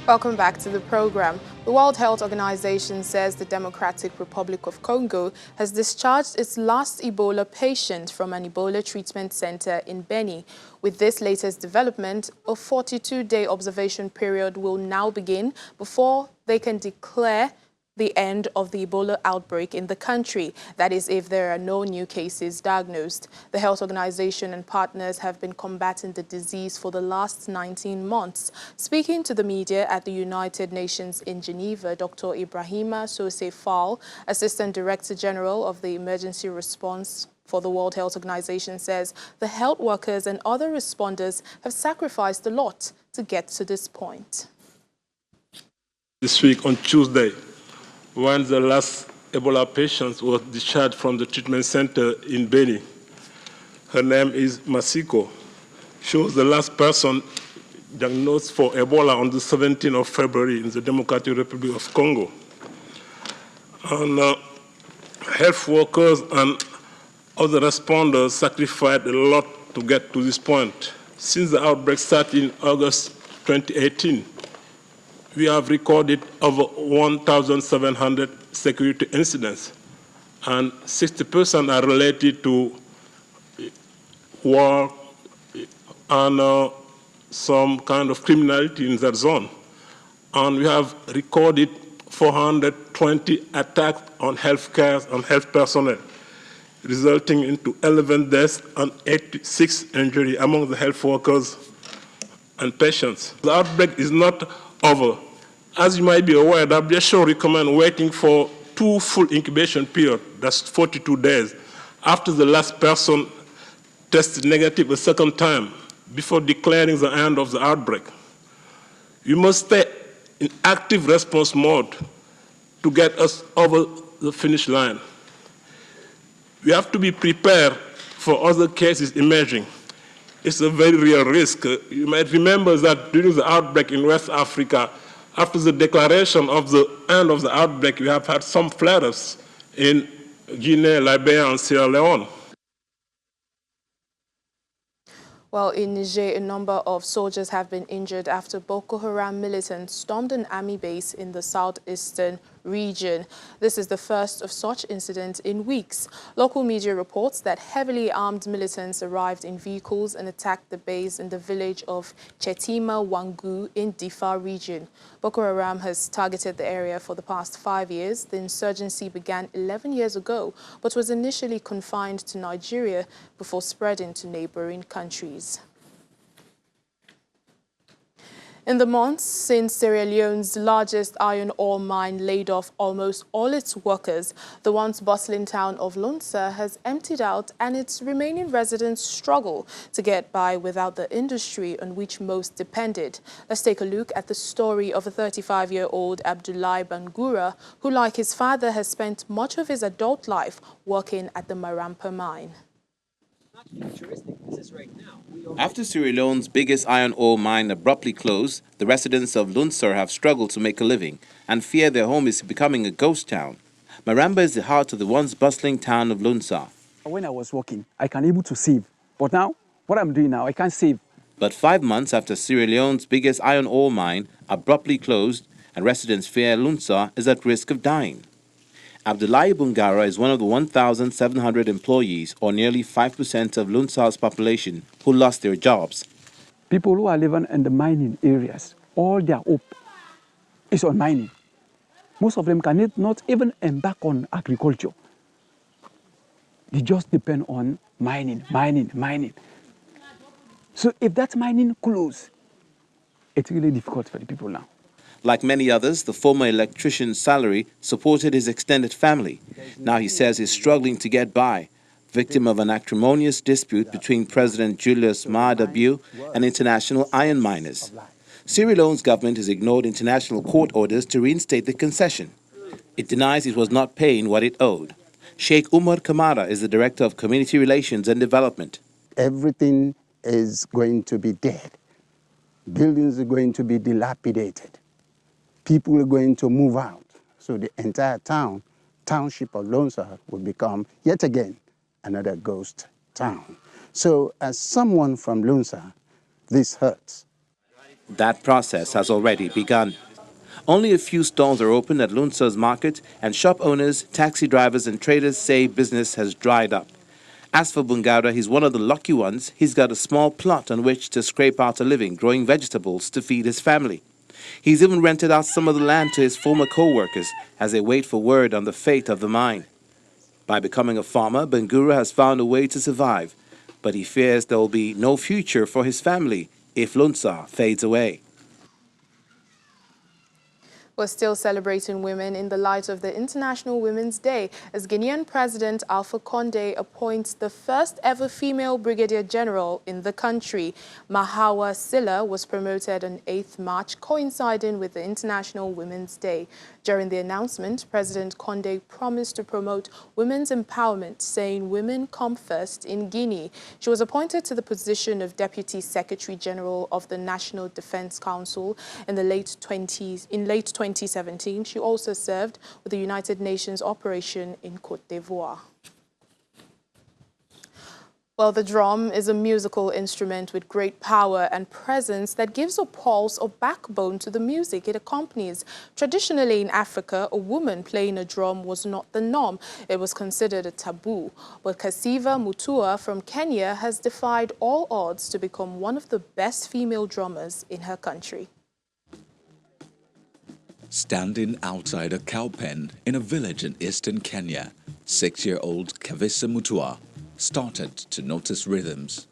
Welcome back to the program. The World Health Organization says the Democratic Republic of Congo has discharged its last Ebola patient from an Ebola treatment center in Beni. With this latest development, a 42-day observation period will now begin before they can declare the end of the Ebola outbreak in the country. That is, if there are no new cases diagnosed. The health organization and partners have been combating the disease for the last 19 months. Speaking to the media at the United Nations in Geneva, Dr. Ibrahima Sose Fall, Assistant Director General of the Emergency Response for the World Health Organization, says the health workers and other responders have sacrificed a lot to get to this point. This week on Tuesday, when the last Ebola patient was discharged from the treatment center in Beni. Her name is Masiko. She was the last person diagnosed for Ebola on the 17th of February in the Democratic Republic of Congo. And health workers and other responders sacrificed a lot to get to this point. Since the outbreak started in August 2018, we have recorded over 1,700 security incidents, and 60% are related to war and some kind of criminality in that zone. And we have recorded 420 attacks on healthcare and health personnel, resulting into 11 deaths and 86 injuries among the health workers and patients. The outbreak is not over. As you might be aware, WHO recommends waiting for 2 full incubation periods, that's 42 days, after the last person tested negative a second time before declaring the end of the outbreak. We must stay in active response mode to get us over the finish line. We have to be prepared for other cases emerging. It's a very real risk. You might remember that during the outbreak in West Africa, after the declaration of the end of the outbreak, we have had some flare-ups in Guinea, Liberia, and Sierra Leone. Well, in Niger, a number of soldiers have been injured after Boko Haram militants stormed an army base in the southeastern region. This is the first of such incidents in weeks. Local media reports that heavily armed militants arrived in vehicles and attacked the base in the village of Chetima Wangu in Difa region. Boko Haram has targeted the area for the past 5 years. The insurgency began 11 years ago, but was initially confined to Nigeria before spreading to neighboring countries. In the months since Sierra Leone's largest iron ore mine laid off almost all its workers, the once bustling town of Lunsar has emptied out and its remaining residents struggle to get by without the industry on which most depended. Let's take a look at the story of a 35-year-old Abdullahi Bangura, who, like his father, has spent much of his adult life working at the Marampa mine. After Sierra Leone's biggest iron ore mine abruptly closed, the residents of Lunsar have struggled to make a living and fear their home is becoming a ghost town. Maramba is the heart of the once bustling town of Lunsar. When I was working, I can able to save. But now, what I'm doing now, I can't save. But 5 months after Sierra Leone's biggest iron ore mine abruptly closed and residents fear Lunsar is at risk of dying. Abdullahi Bungara is one of the 1,700 employees, or nearly 5% of Lunsar's population, who lost their jobs. People who are living in the mining areas, all their hope is on mining. Most of them cannot even embark on agriculture. They just depend on mining. So if that mining closes, it's really difficult for the people now. Like many others, the former electrician's salary supported his extended family. Now he says he's struggling to get by, victim of an acrimonious dispute between President Julius Maada Bio and international iron miners. Sierra Leone's government has ignored international court orders to reinstate the concession. It denies it was not paying what it owed. Sheikh Umar Kamara is the Director of Community Relations and Development. Everything is going to be dead. Buildings are going to be dilapidated. People are going to move out. So the entire township of Lunsar will become, yet again, another ghost town. So as someone from Lunsar, this hurts. That process has already begun. Only a few stalls are open at Lunsar's market, and shop owners, taxi drivers and traders say business has dried up. As for Bungaura, he's one of the lucky ones. He's got a small plot on which to scrape out a living, growing vegetables to feed his family. He's even rented out some of the land to his former co-workers as they wait for word on the fate of the mine. By becoming a farmer, Bungaura has found a way to survive, but he fears there will be no future for his family if Lunsar fades away. We're still celebrating women in the light of the International Women's Day as Guinean President Alpha Condé appoints the first ever female brigadier general in the country. Mahawa Silla was promoted on 8th March, coinciding with the International Women's Day. During the announcement, President Condé promised to promote women's empowerment, saying women come first in Guinea. She was appointed to the position of Deputy Secretary General of the National Defense Council in late 2017. She also served with the United Nations operation in Côte d'Ivoire. Well, the drum is a musical instrument with great power and presence that gives a pulse or backbone to the music it accompanies. Traditionally in Africa, a woman playing a drum was not the norm. It was considered a taboo. But Kasiva Mutua from Kenya has defied all odds to become one of the best female drummers in her country. Standing outside a cow pen in a village in eastern Kenya, 6-year-old Kavisa Mutua started to notice rhythms.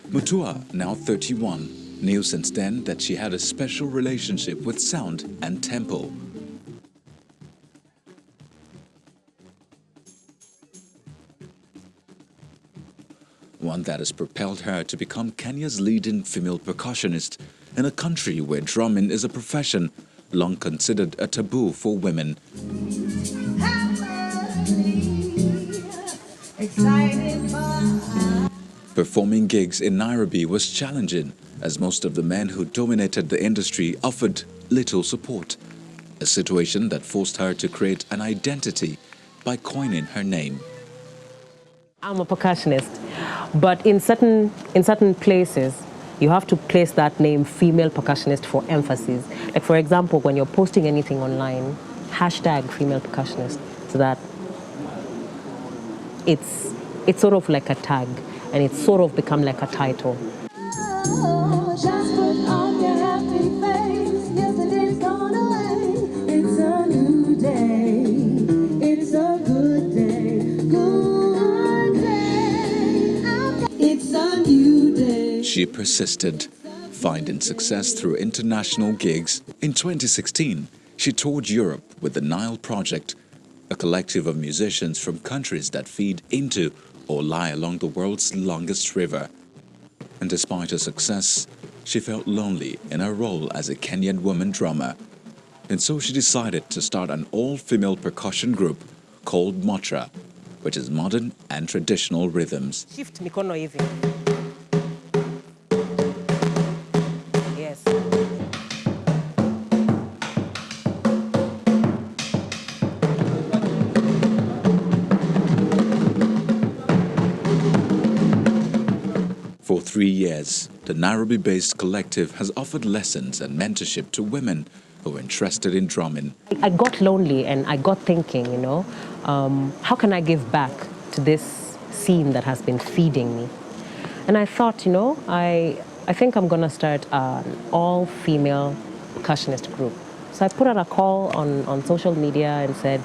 Mutua, now 31, knew since then that she had a special relationship with sound and tempo. One that has propelled her to become Kenya's leading female percussionist in a country where drumming is a profession long considered a taboo for women. Performing gigs in Nairobi was challenging, as most of the men who dominated the industry offered little support, a situation that forced her to create an identity by coining her name. I'm a percussionist, but in certain places, you have to place that name female percussionist for emphasis. Like for example, when you're posting anything online, hashtag female percussionist, so that it's sort of like a tag, and it's sort of become like a title. Just put on your happy face. Yesterday's gone away. It's a new day. It's a good day. Good day. It's a new day. She persisted, finding success through international gigs. In 2016, she toured Europe with the Nile Project, a collective of musicians from countries that feed into or lie along the world's longest river. And despite her success, she felt lonely in her role as a Kenyan woman drummer. And so she decided to start an all-female percussion group called Motra, which is modern and traditional rhythms. Shift mikono hivi. Yes. For 3 years, the Nairobi-based collective has offered lessons and mentorship to women who are interested in drumming. I got lonely and I got thinking, how can I give back to this scene that has been feeding me? And I thought, I think I'm going to start an all-female percussionist group. So I put out a call on social media and said,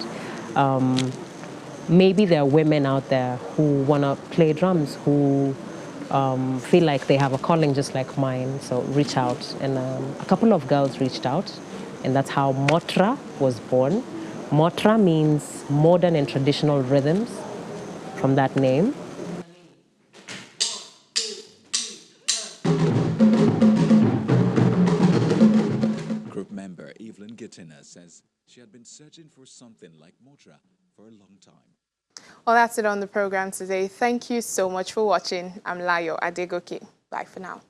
maybe there are women out there who want to play drums, who feel like they have a calling just like mine, so reach out. And a couple of girls reached out, and that's how Motra was born. Motra means modern and traditional rhythms, from that name. Group member Evelyn Gitina says she had been searching for something like Motra for a long time. Well, that's it on the program today. Thank you so much for watching. I'm Layo Adegoke. Bye for now.